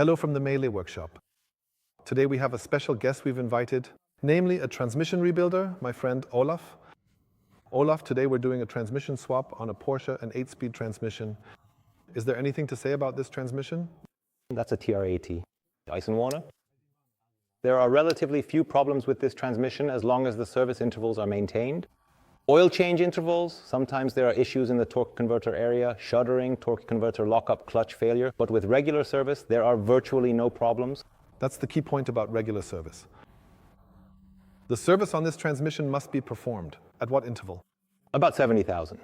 Hello from the Melee workshop. Today we have a special guest we've invited, namely a transmission rebuilder, my friend Olaf. Olaf, today we're doing a transmission swap on a Porsche, an 8-speed transmission. Is there anything to say about this transmission? That's a TR80. Ice and water. There are relatively few problems with this transmission as long as the service intervals are maintained. Oil change intervals, sometimes there are issues in the torque converter area, shuddering, torque converter lockup, clutch failure, but with regular service there are virtually no problems. That's the key point about regular service. The service on this transmission must be performed. At what interval? About 70,000.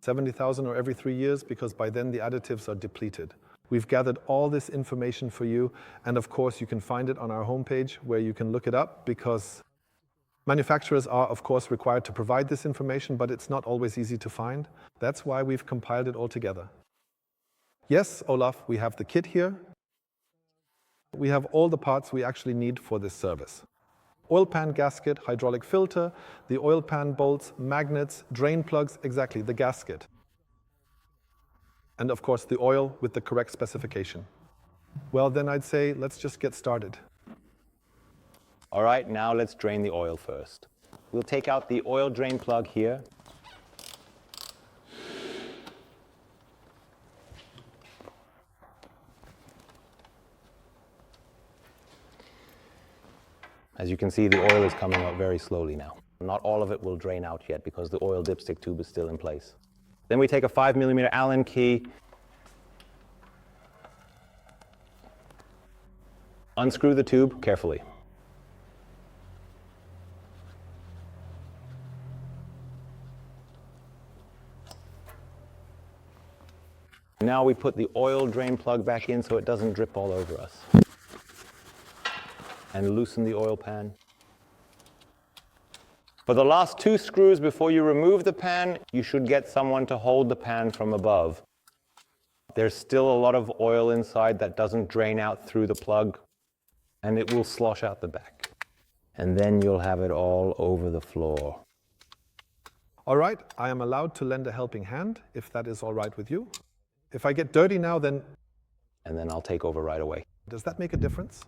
70,000 or every 3 years, because by then the additives are depleted. We've gathered all this information for you, and of course you can find it on our homepage where you can look it up, because manufacturers are of course required to provide this information, but it's not always easy to find. That's why we've compiled it all together. Yes, Olaf, we have the kit here. We have all the parts we actually need for this service. Oil pan gasket, hydraulic filter, the oil pan bolts, magnets, drain plugs, exactly, the gasket. And of course the oil with the correct specification. Well, then I'd say let's just get started. All right, now let's drain the oil first. We'll take out the oil drain plug here. As you can see, the oil is coming out very slowly now. Not all of it will drain out yet because the oil dipstick tube is still in place. Then we take a 5mm Allen key, unscrew the tube carefully. Now we put the oil drain plug back in so it doesn't drip all over us. And loosen the oil pan. For the last 2 screws before you remove the pan, you should get someone to hold the pan from above. There's still a lot of oil inside that doesn't drain out through the plug, and it will slosh out the back. And then you'll have it all over the floor. All right, I am allowed to lend a helping hand, if that is all right with you. If I get dirty now, then... And then I'll take over right away. Does that make a difference?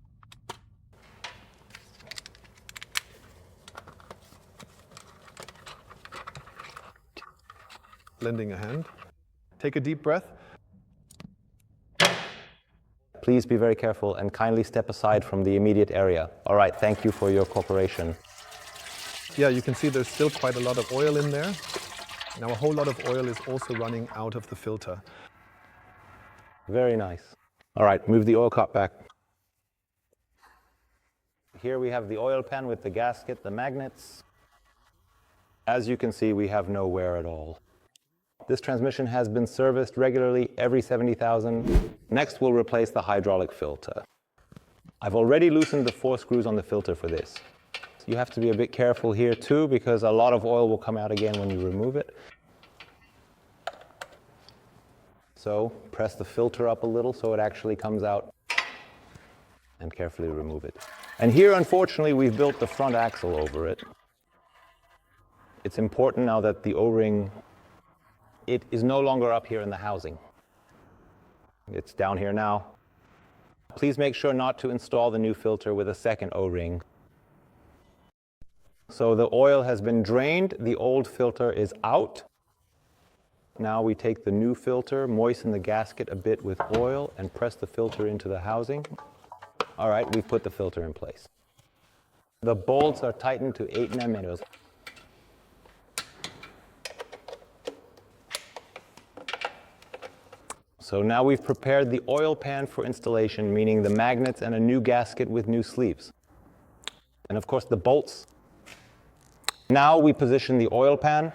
Lending a hand. Take a deep breath. Please be very careful and kindly step aside from the immediate area. All right, thank you for your cooperation. Yeah, you can see there's still quite a lot of oil in there. Now a whole lot of oil is also running out of the filter. Very nice. All right, move the oil cup back. Here we have the oil pan with the gasket, the magnets. As you can see, we have no wear at all. This transmission has been serviced regularly every 70,000. Next, we'll replace the hydraulic filter. I've already loosened the 4 screws on the filter for this. You have to be a bit careful here too, because a lot of oil will come out again when you remove it. So press the filter up a little so it actually comes out, and carefully remove it. And here, unfortunately, we've built the front axle over it. It's important now that the O-ring, it is no longer up here in the housing. It's down here now. Please make sure not to install the new filter with a second O-ring. So the oil has been drained, the old filter is out. Now we take the new filter, moisten the gasket a bit with oil, and press the filter into the housing. All right, we've put the filter in place. The bolts are tightened to 8 mm. So now we've prepared the oil pan for installation, meaning the magnets and a new gasket with new sleeves. And of course the bolts. Now we position the oil pan.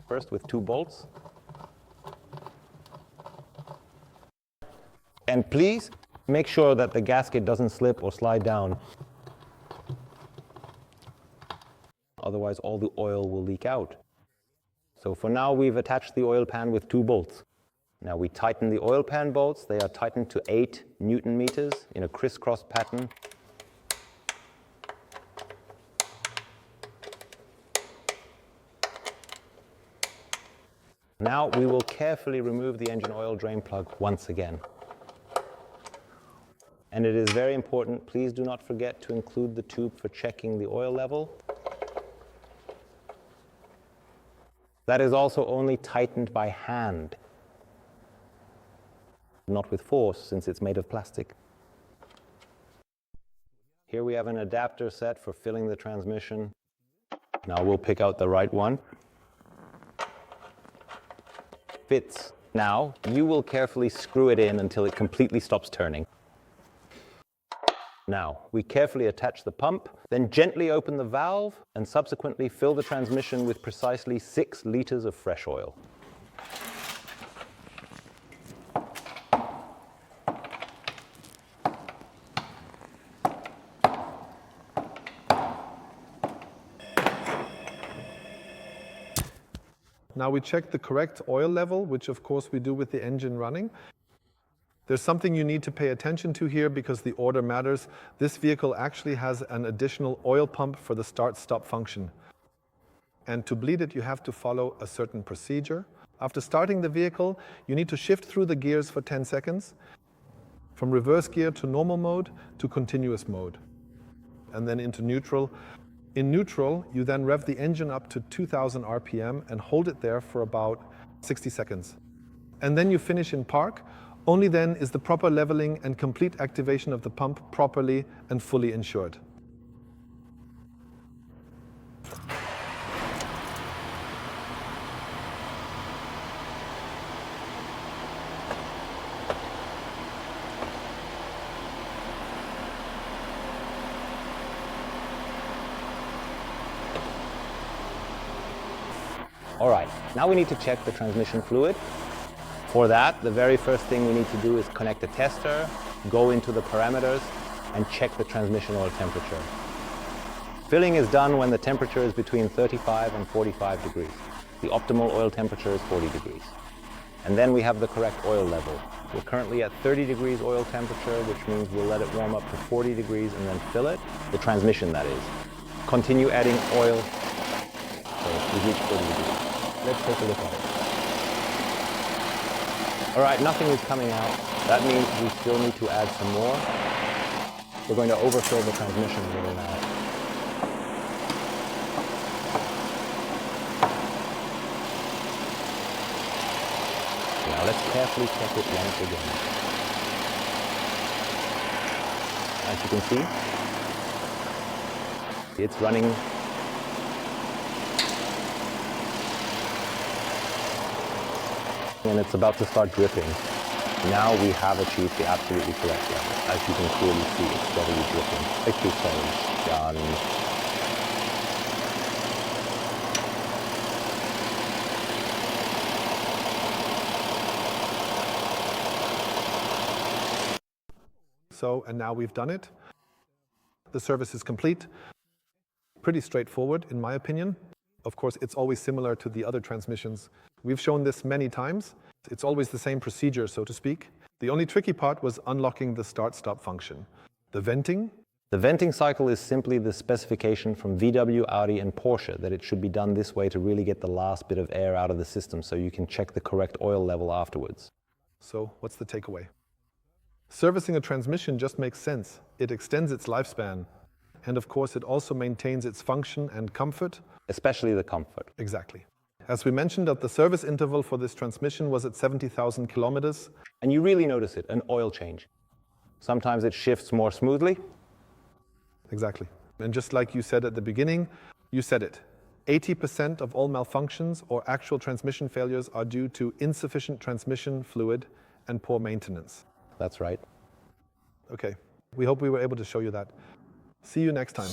First with 2 bolts. And please make sure that the gasket doesn't slip or slide down. Otherwise all the oil will leak out. So for now we've attached the oil pan with 2 bolts. Now we tighten the oil pan bolts. They are tightened to 8 Newton meters in a crisscross pattern. Now we will carefully remove the engine oil drain plug once again. And it is very important, please do not forget to include the tube for checking the oil level. That is also only tightened by hand, not with force since it's made of plastic. Here we have an adapter set for filling the transmission. Now we'll pick out the right one. Fits. Now you will carefully screw it in until it completely stops turning. Now, we carefully attach the pump, then gently open the valve, and subsequently fill the transmission with precisely 6 liters of fresh oil. Now we check the correct oil level, which of course we do with the engine running. There's something you need to pay attention to here because the order matters. This vehicle actually has an additional oil pump for the start-stop function. And to bleed it, you have to follow a certain procedure. After starting the vehicle, you need to shift through the gears for 10 seconds, from reverse gear to normal mode to continuous mode, and then into neutral. In neutral, you then rev the engine up to 2000 RPM and hold it there for about 60 seconds. And then you finish in park. Only then is the proper leveling and complete activation of the pump properly and fully ensured. All right, now we need to check the transmission fluid. For that, the very first thing we need to do is connect a tester, go into the parameters, and check the transmission oil temperature. Filling is done when the temperature is between 35 and 45 degrees. The optimal oil temperature is 40 degrees. And then we have the correct oil level. We're currently at 30 degrees oil temperature, which means we'll let it warm up to 40 degrees and then fill it, the transmission that is. Continue adding oil. So we've reached 40 degrees. Let's take a look at it. All right, nothing is coming out. That means we still need to add some more. We're going to overfill the transmission a little now. Now let's carefully check it once again. As you can see, it's running. And it's about to start dripping. Now we have achieved the absolutely correct level. As you can clearly see, it's steadily dripping. Thank you so much, John. So, and now we've done it. The service is complete. Pretty straightforward, in my opinion. Of course, it's always similar to the other transmissions. We've shown this many times. It's always the same procedure, so to speak. The only tricky part was unlocking the start-stop function. The venting. The venting cycle is simply the specification from VW, Audi, and Porsche that it should be done this way to really get the last bit of air out of the system so you can check the correct oil level afterwards. So, what's the takeaway? Servicing a transmission just makes sense. It extends its lifespan. And of course, it also maintains its function and comfort. Especially the comfort. Exactly. As we mentioned, that the service interval for this transmission was at 70,000 kilometers. And you really notice it, an oil change. Sometimes it shifts more smoothly. Exactly. And just like you said at the beginning, you said it. 80% of all malfunctions or actual transmission failures are due to insufficient transmission fluid and poor maintenance. That's right. Okay. We hope we were able to show you that. See you next time.